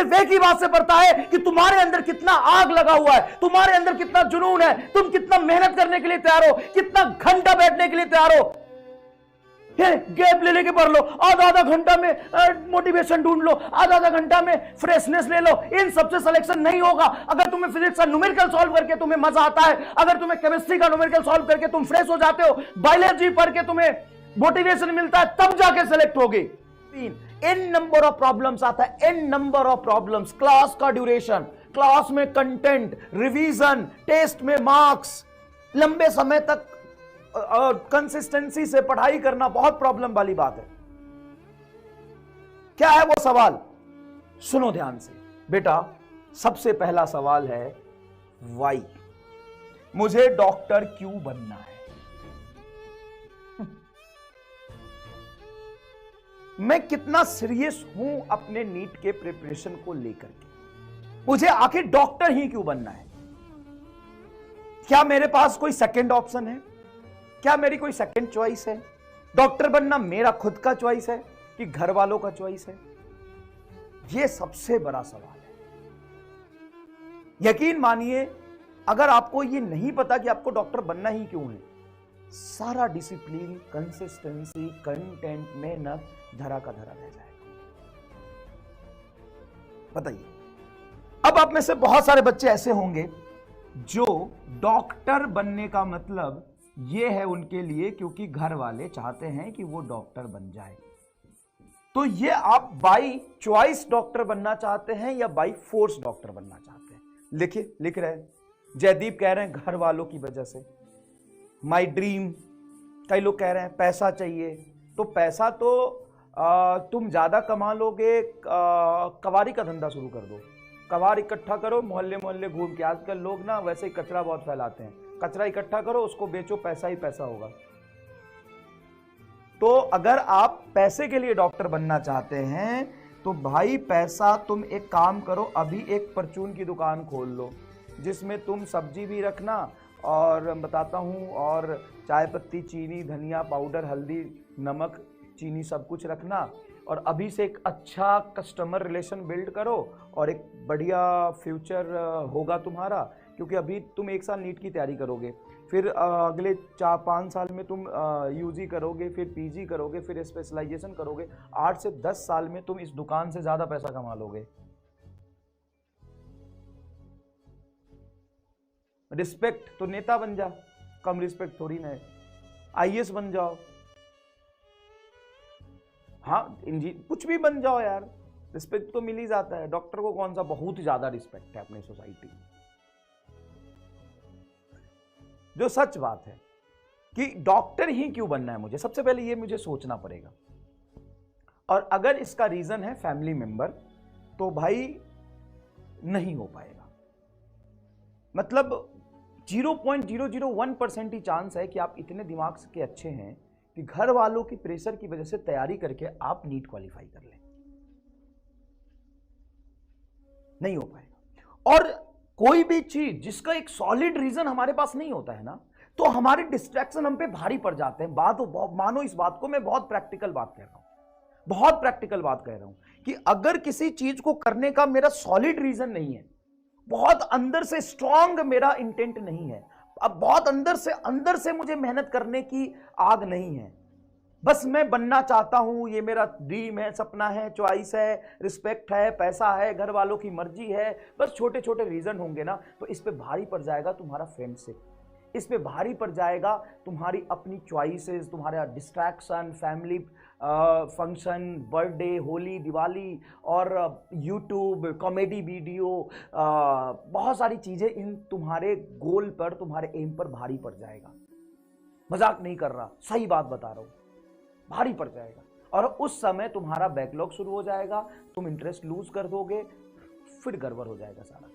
सिर्फ एक ही बात से पड़ता है कि तुम्हारे अंदर कितना आग लगा हुआ है, तुम्हारे अंदर कितना जुनून है, तुम कितना मेहनत करने के लिए तैयार हो, कितना घंटा बैठने के लिए तैयार हो। गैप ले लेके पढ़ लो, आधा आधा घंटा में मोटिवेशन ढूंढ लो, आधा आधा घंटा में फ्रेशनेस ले लो। इन सबसे सिलेक्शन नहीं होगा। अगर तुम्हें फिजिक्स का न्यूमेरिकल सॉल्व करके तुम्हें मजा आता है, अगर तुम्हें केमिस्ट्री का न्यूमेरिकल सॉल्व करके तुम फ्रेश हो जाते हो, बायोलॉजी पढ़ के तुम्हें मोटिवेशन मिलता है, तब जाके सिलेक्ट होगी। एन नंबर ऑफ प्रॉब्लम्स आता है, n number of problems. Class का ड्यूरेशन, क्लास में कंटेंट, रिवीजन, टेस्ट में मार्क्स, लंबे समय तक कंसिस्टेंसी से पढ़ाई करना बहुत प्रॉब्लम वाली बात है। क्या है वो सवाल? सुनो ध्यान से बेटा। सबसे पहला सवाल है वाई। मुझे डॉक्टर क्यों बनना है? मैं कितना सीरियस हूं अपने नीट के प्रिपरेशन को लेकर के? मुझे आखिर डॉक्टर ही क्यों बनना है? क्या मेरे पास कोई सेकंड ऑप्शन है? क्या मेरी कोई सेकंड चॉइस है? डॉक्टर बनना मेरा खुद का चॉइस है कि घर वालों का चॉइस है? यह सबसे बड़ा सवाल है। यकीन मानिए, अगर आपको यह नहीं पता कि आपको डॉक्टर बनना ही क्यों है, सारा डिसिप्लिन, कंसिस्टेंसी, कंटेंट, मेहनत धरा का धरा रह जाएगा। बताइए, अब आप में से बहुत सारे बच्चे ऐसे होंगे जो डॉक्टर बनने का मतलब ये है उनके लिए क्योंकि घर वाले चाहते हैं कि वो डॉक्टर बन जाए। तो ये आप बाई चॉइस डॉक्टर बनना चाहते हैं या बाई फोर्स डॉक्टर बनना चाहते हैं? लिखिए, लिख रहे हैं। जयदीप कह रहे हैं घर वालों की वजह से, माई ड्रीम। कई लोग कह रहे हैं पैसा चाहिए। तो पैसा तो तुम ज्यादा कमा लोगे, कवारी का धंधा शुरू कर दो, कवार इकट्ठा करो, मोहल्ले मोहल्ले घूम के। आजकल लोग ना वैसे ही कचरा बहुत फैलाते हैं, कचरा इकट्ठा करो, उसको बेचो, पैसा ही पैसा होगा। तो अगर आप पैसे के लिए डॉक्टर बनना चाहते हैं तो भाई पैसा, तुम एक काम करो, अभी एक परचून की दुकान खोल लो जिसमें तुम सब्जी भी रखना और बताता हूं, और चाय पत्ती, चीनी, धनिया पाउडर, हल्दी, नमक, चीनी सब कुछ रखना। और अभी से एक अच्छा कस्टमर रिलेशन बिल्ड करो और एक बढ़िया फ्यूचर होगा तुम्हारा। क्योंकि अभी तुम 1 साल नीट की तैयारी करोगे, फिर अगले 4-5 साल में तुम यूजी करोगे, फिर पीजी करोगे, फिर स्पेशलाइजेशन करोगे। 8 से 10 साल में तुम इस दुकान से ज्यादा पैसा कमा लोगे। रिस्पेक्ट तो नेता बन जा, कम रिस्पेक्ट थोड़ी ना है। आईएएस बन जाओ, हाँ कुछ भी बन जाओ यार, रिस्पेक्ट तो मिल ही जाता है। डॉक्टर को कौन सा बहुत ही ज्यादा रिस्पेक्ट है अपनी सोसाइटी में। जो सच बात है कि डॉक्टर ही क्यों बनना है मुझे, सबसे पहले ये मुझे सोचना पड़ेगा। और अगर इसका रीजन है फैमिली मेंबर, तो भाई नहीं हो पाएगा। मतलब 0.001% ही चांस है कि आप इतने दिमाग के अच्छे हैं कि घर वालों की प्रेशर की वजह से तैयारी करके आप नीट क्वालिफाई कर लें। नहीं हो पाएगा। और कोई भी चीज जिसका एक सॉलिड रीजन हमारे पास नहीं होता है ना, तो हमारे डिस्ट्रैक्शन हम पे भारी पड़ जाते हैं। मानो इस बात को, मैं बहुत प्रैक्टिकल बात कह रहा हूं, बहुत प्रैक्टिकल बात कह रहा हूं कि अगर किसी चीज को करने का मेरा सॉलिड रीजन नहीं है, बहुत अंदर से स्ट्रांग मेरा इंटेंट नहीं है, अब बहुत अंदर से मुझे मेहनत करने की आग नहीं है, बस मैं बनना चाहता हूं, ये मेरा ड्रीम है, सपना है, चॉइस है, रिस्पेक्ट है, पैसा है, घर वालों की मर्जी है, बस छोटे छोटे रीजन होंगे ना, तो इस पे भारी पड़ जाएगा तुम्हारा फ्रेंडशिप, इस पे भारी पड़ जाएगा तुम्हारी अपनी चॉइसेस, तुम्हारा distraction, family function, birthday, Holi, Diwali और यूट्यूब, कॉमेडी वीडियो, बहुत सारी चीजें इन तुम्हारे गोल पर, तुम्हारे एम पर भारी पड़ जाएगा। मजाक नहीं कर रहा, सही बात बता रहा हूं, भारी पड़ जाएगा। और उस समय तुम्हारा बैकलॉग शुरू हो जाएगा, तुम इंटरेस्ट लूज कर दोगे, फिर गड़बड़ हो जाएगा सारा।